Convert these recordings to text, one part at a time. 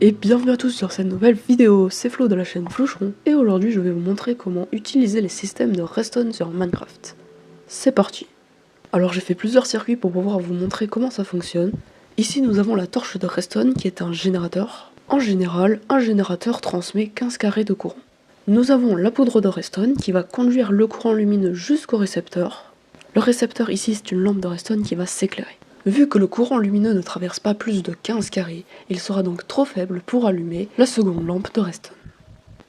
Et bienvenue à tous sur cette nouvelle vidéo, c'est Flo de la chaîne Flocheron, et aujourd'hui je vais vous montrer comment utiliser les systèmes de redstone sur Minecraft. C'est parti. Alors j'ai fait plusieurs circuits pour pouvoir vous montrer comment ça fonctionne. Ici nous avons la torche de redstone qui est un générateur. En général, un générateur transmet 15 carrés de courant. Nous avons la poudre de redstone qui va conduire le courant lumineux jusqu'au récepteur. Le récepteur ici c'est une lampe de redstone qui va s'éclairer. Vu que le courant lumineux ne traverse pas plus de 15 carrés, il sera donc trop faible pour allumer la seconde lampe de redstone.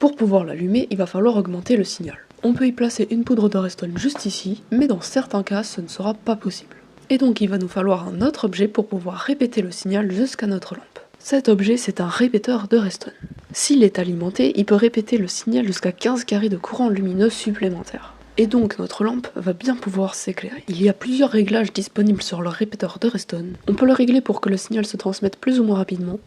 Pour pouvoir l'allumer, il va falloir augmenter le signal. On peut y placer une poudre de redstone juste ici, mais dans certains cas ce ne sera pas possible. Et donc il va nous falloir un autre objet pour pouvoir répéter le signal jusqu'à notre lampe. Cet objet c'est un répéteur de redstone. S'il est alimenté, il peut répéter le signal jusqu'à 15 carrés de courant lumineux supplémentaire. Et donc notre lampe va bien pouvoir s'éclairer. Il y a plusieurs réglages disponibles sur le répéteur de redstone. On peut le régler pour que le signal se transmette plus ou moins rapidement.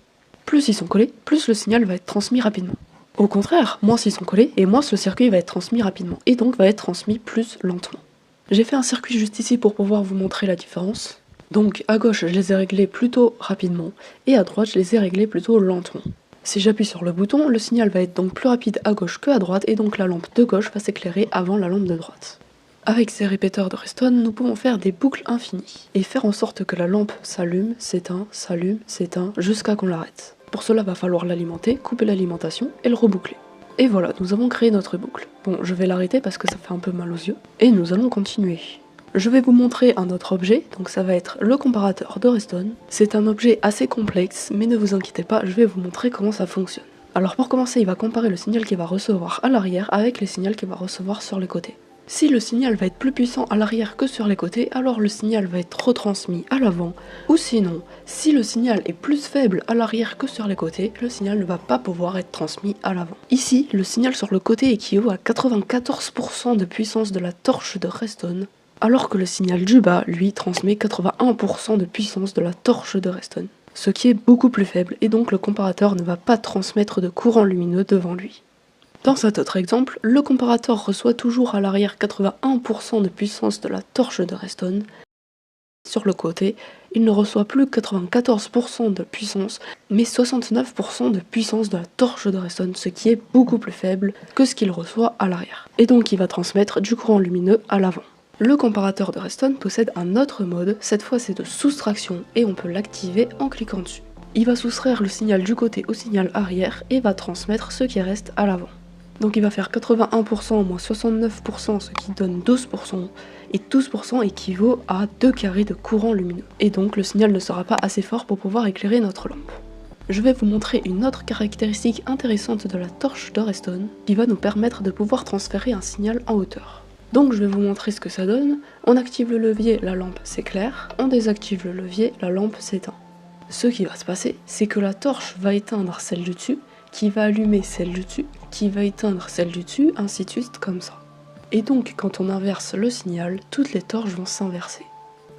Plus ils sont collés, plus le signal va être transmis rapidement. Au contraire, moins ils sont collés et moins le circuit va être transmis rapidement, et donc va être transmis plus lentement. J'ai fait un circuit juste ici pour pouvoir vous montrer la différence. Donc à gauche je les ai réglés plutôt rapidement, et à droite je les ai réglés plutôt lentement. Si j'appuie sur le bouton, le signal va être donc plus rapide à gauche que à droite, et donc la lampe de gauche va s'éclairer avant la lampe de droite. Avec ces répéteurs de redstone, nous pouvons faire des boucles infinies, et faire en sorte que la lampe s'allume, s'éteint, jusqu'à qu'on l'arrête. Pour cela, va falloir l'alimenter, couper l'alimentation et le reboucler. Et voilà, nous avons créé notre boucle. Bon, je vais l'arrêter parce que ça fait un peu mal aux yeux, et nous allons continuer. Je vais vous montrer un autre objet, donc ça va être le comparateur de redstone. C'est un objet assez complexe, mais ne vous inquiétez pas, je vais vous montrer comment ça fonctionne. Alors pour commencer, il va comparer le signal qu'il va recevoir à l'arrière avec les signaux qu'il va recevoir sur les côtés. Si le signal va être plus puissant à l'arrière que sur les côtés, alors le signal va être retransmis à l'avant. Ou sinon, si le signal est plus faible à l'arrière que sur les côtés, le signal ne va pas pouvoir être transmis à l'avant. Ici, le signal sur le côté équivaut à 94% de puissance de la torche de redstone, alors que le signal du bas, lui, transmet 81% de puissance de la torche de redstone, ce qui est beaucoup plus faible, et donc le comparateur ne va pas transmettre de courant lumineux devant lui. Dans cet autre exemple, le comparateur reçoit toujours à l'arrière 81% de puissance de la torche de redstone. Sur le côté, il ne reçoit plus 94% de puissance, mais 69% de puissance de la torche de redstone, ce qui est beaucoup plus faible que ce qu'il reçoit à l'arrière. Et donc il va transmettre du courant lumineux à l'avant. Le comparateur de redstone possède un autre mode, cette fois c'est de soustraction, et on peut l'activer en cliquant dessus. Il va soustraire le signal du côté au signal arrière et va transmettre ce qui reste à l'avant. Donc il va faire 81% moins 69%, ce qui donne 12%, et 12% équivaut à 2 carrés de courant lumineux. Et donc le signal ne sera pas assez fort pour pouvoir éclairer notre lampe. Je vais vous montrer une autre caractéristique intéressante de la torche de redstone, qui va nous permettre de pouvoir transférer un signal en hauteur. Donc je vais vous montrer ce que ça donne. On active le levier, la lampe s'éclaire, on désactive le levier, la lampe s'éteint. Ce qui va se passer, c'est que la torche va éteindre celle du dessus, qui va allumer celle du dessus, qui va éteindre celle du dessus, ainsi de suite comme ça. Et donc quand on inverse le signal, toutes les torches vont s'inverser.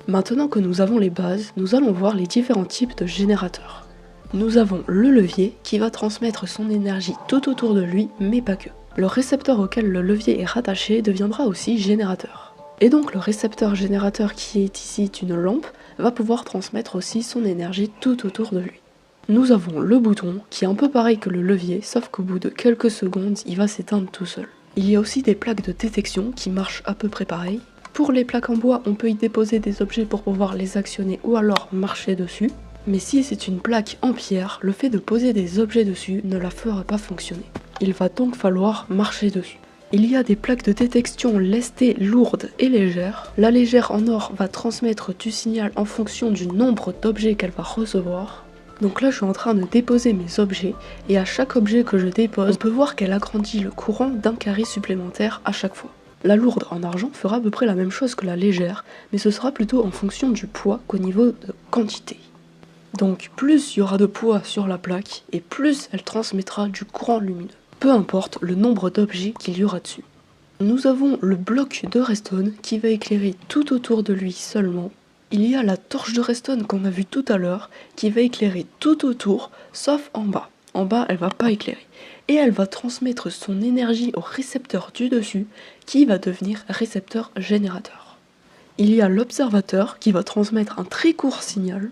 Maintenant que nous avons les bases, nous allons voir les différents types de générateurs. Nous avons le levier qui va transmettre son énergie tout autour de lui, mais pas que. Le récepteur auquel le levier est rattaché deviendra aussi générateur. Et donc le récepteur générateur qui est ici une lampe va pouvoir transmettre aussi son énergie tout autour de lui. Nous avons le bouton qui est un peu pareil que le levier, sauf qu'au bout de quelques secondes, il va s'éteindre tout seul. Il y a aussi des plaques de détection qui marchent à peu près pareil. Pour les plaques en bois, on peut y déposer des objets pour pouvoir les actionner ou alors marcher dessus. Mais si c'est une plaque en pierre, le fait de poser des objets dessus ne la fera pas fonctionner. Il va donc falloir marcher dessus. Il y a des plaques de détection lestées, lourdes et légères. La légère en or va transmettre du signal en fonction du nombre d'objets qu'elle va recevoir. Donc là je suis en train de déposer mes objets, et à chaque objet que je dépose, on peut voir qu'elle agrandit le courant d'1 carré supplémentaire à chaque fois. La lourde en argent fera à peu près la même chose que la légère, mais ce sera plutôt en fonction du poids qu'au niveau de quantité. Donc plus il y aura de poids sur la plaque, et plus elle transmettra du courant lumineux, peu importe le nombre d'objets qu'il y aura dessus. Nous avons le bloc de redstone qui va éclairer tout autour de lui seulement. Il y a la torche de redstone qu'on a vue tout à l'heure qui va éclairer tout autour, sauf en bas. En bas, elle va pas éclairer. Et elle va transmettre son énergie au récepteur du dessus, qui va devenir récepteur générateur. Il y a l'observateur qui va transmettre un très court signal.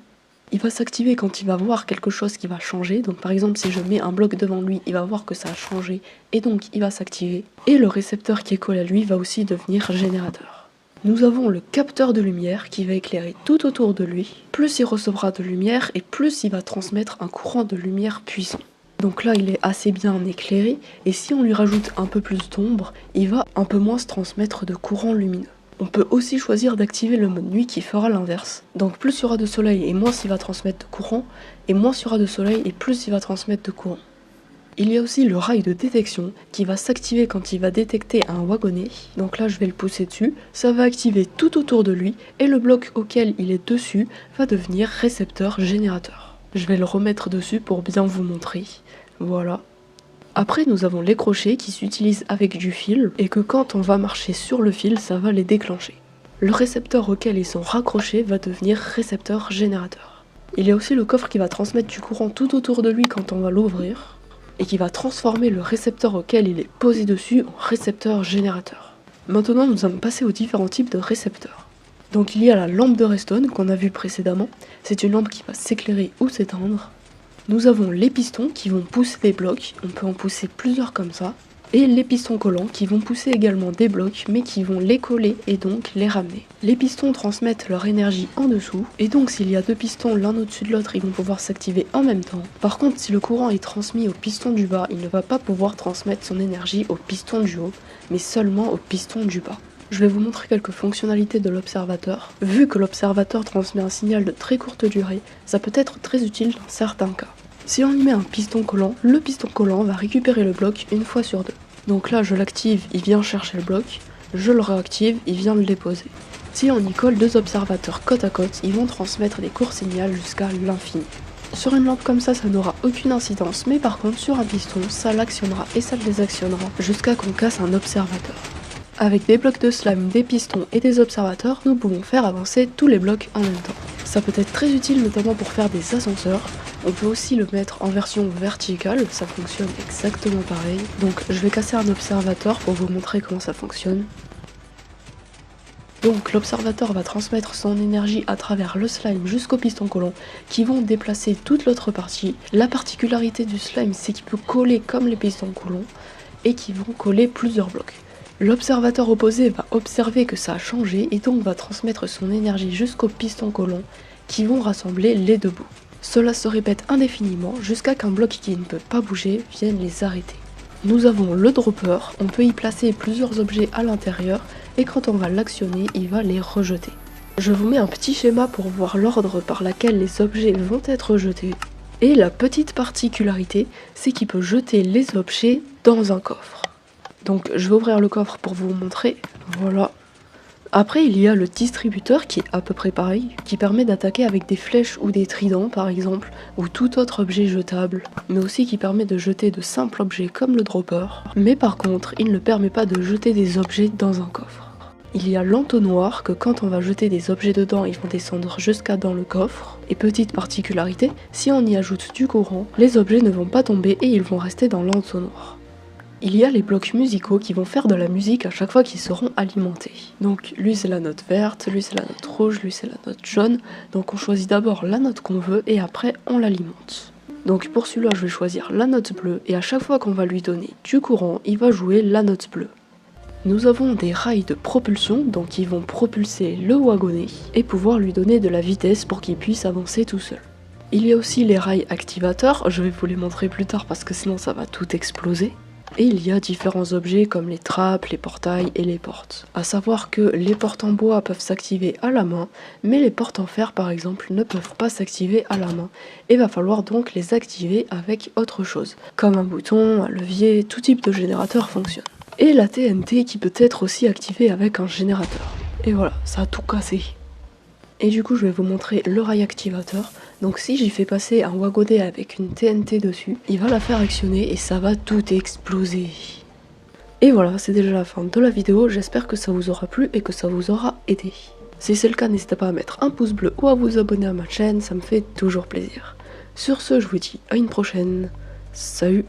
Il va s'activer quand il va voir quelque chose qui va changer. Donc par exemple, si je mets un bloc devant lui, il va voir que ça a changé et donc il va s'activer. Et le récepteur qui est collé à lui va aussi devenir générateur. Nous avons le capteur de lumière qui va éclairer tout autour de lui. Plus il recevra de lumière et plus il va transmettre un courant de lumière puissant. Donc là, il est assez bien éclairé et si on lui rajoute un peu plus d'ombre, il va un peu moins se transmettre de courant lumineux. On peut aussi choisir d'activer le mode nuit qui fera l'inverse. Donc plus il y aura de soleil et moins il va transmettre de courant, et moins il y aura de soleil et plus il va transmettre de courant. Il y a aussi le rail de détection qui va s'activer quand il va détecter un wagonnet. Donc là je vais le pousser dessus, ça va activer tout autour de lui et le bloc auquel il est dessus va devenir récepteur générateur. Je vais le remettre dessus pour bien vous montrer. Voilà. Après, nous avons les crochets qui s'utilisent avec du fil et que quand on va marcher sur le fil, ça va les déclencher. Le récepteur auquel ils sont raccrochés va devenir récepteur générateur. Il y a aussi le coffre qui va transmettre du courant tout autour de lui quand on va l'ouvrir et qui va transformer le récepteur auquel il est posé dessus en récepteur générateur. Maintenant, nous allons passer aux différents types de récepteurs. Donc il y a la lampe de Redstone qu'on a vue précédemment. C'est une lampe qui va s'éclairer ou s'éteindre. Nous avons les pistons qui vont pousser des blocs, on peut en pousser plusieurs comme ça, et les pistons collants qui vont pousser également des blocs mais qui vont les coller et donc les ramener. Les pistons transmettent leur énergie en dessous, et donc s'il y a deux pistons l'un au-dessus de l'autre, ils vont pouvoir s'activer en même temps. Par contre, si le courant est transmis au piston du bas, il ne va pas pouvoir transmettre son énergie au piston du haut, mais seulement au piston du bas. Je vais vous montrer quelques fonctionnalités de l'observateur. Vu que l'observateur transmet un signal de très courte durée, ça peut être très utile dans certains cas. Si on y met un piston collant, le piston collant va récupérer le bloc une fois sur deux. Donc là je l'active, il vient chercher le bloc, je le réactive, il vient le déposer. Si on y colle deux observateurs côte à côte, ils vont transmettre des courts signaux jusqu'à l'infini. Sur une lampe comme ça n'aura aucune incidence, mais par contre sur un piston, ça l'actionnera et ça le désactionnera jusqu'à qu'on casse un observateur. Avec des blocs de slime, des pistons et des observateurs, nous pouvons faire avancer tous les blocs en même temps. Ça peut être très utile notamment pour faire des ascenseurs. On peut aussi le mettre en version verticale, ça fonctionne exactement pareil. Donc je vais casser un observateur pour vous montrer comment ça fonctionne. Donc l'observateur va transmettre son énergie à travers le slime jusqu'au piston collant qui vont déplacer toute l'autre partie. La particularité du slime, c'est qu'il peut coller comme les pistons collants et qui vont coller plusieurs blocs. L'observateur opposé va observer que ça a changé et donc va transmettre son énergie jusqu'aux pistons collants qui vont rassembler les deux bouts. Cela se répète indéfiniment jusqu'à qu'un bloc qui ne peut pas bouger vienne les arrêter. Nous avons le dropper, on peut y placer plusieurs objets à l'intérieur et quand on va l'actionner, il va les rejeter. Je vous mets un petit schéma pour voir l'ordre par lequel les objets vont être jetés. Et la petite particularité, c'est qu'il peut jeter les objets dans un coffre. Donc je vais ouvrir le coffre pour vous montrer, voilà. Après il y a le distributeur qui est à peu près pareil, qui permet d'attaquer avec des flèches ou des tridents par exemple, ou tout autre objet jetable, mais aussi qui permet de jeter de simples objets comme le dropper, mais par contre il ne permet pas de jeter des objets dans un coffre. Il y a l'entonnoir que quand on va jeter des objets dedans, ils vont descendre jusqu'à dans le coffre. Et petite particularité, si on y ajoute du courant, les objets ne vont pas tomber et ils vont rester dans l'entonnoir. Il y a les blocs musicaux qui vont faire de la musique à chaque fois qu'ils seront alimentés. Donc lui c'est la note verte, lui c'est la note rouge, lui c'est la note jaune. Donc on choisit d'abord la note qu'on veut et après on l'alimente. Donc pour celui-là je vais choisir la note bleue et à chaque fois qu'on va lui donner du courant, il va jouer la note bleue. Nous avons des rails de propulsion, donc ils vont propulser le wagonnet et pouvoir lui donner de la vitesse pour qu'il puisse avancer tout seul. Il y a aussi les rails activateurs, je vais vous les montrer plus tard parce que sinon ça va tout exploser. Et il y a différents objets comme les trappes, les portails et les portes. A savoir que les portes en bois peuvent s'activer à la main, mais les portes en fer par exemple ne peuvent pas s'activer à la main. Et va falloir donc les activer avec autre chose, comme un bouton, un levier, tout type de générateur fonctionne. Et la TNT qui peut être aussi activée avec un générateur. Et voilà, ça a tout cassé. Et du coup je vais vous montrer le rail activateur. Donc si j'y fais passer un wagonnet avec une TNT dessus, il va la faire actionner et ça va tout exploser. Et voilà, c'est déjà la fin de la vidéo, j'espère que ça vous aura plu et que ça vous aura aidé. Si c'est le cas, n'hésitez pas à mettre un pouce bleu ou à vous abonner à ma chaîne, ça me fait toujours plaisir. Sur ce, je vous dis à une prochaine, salut!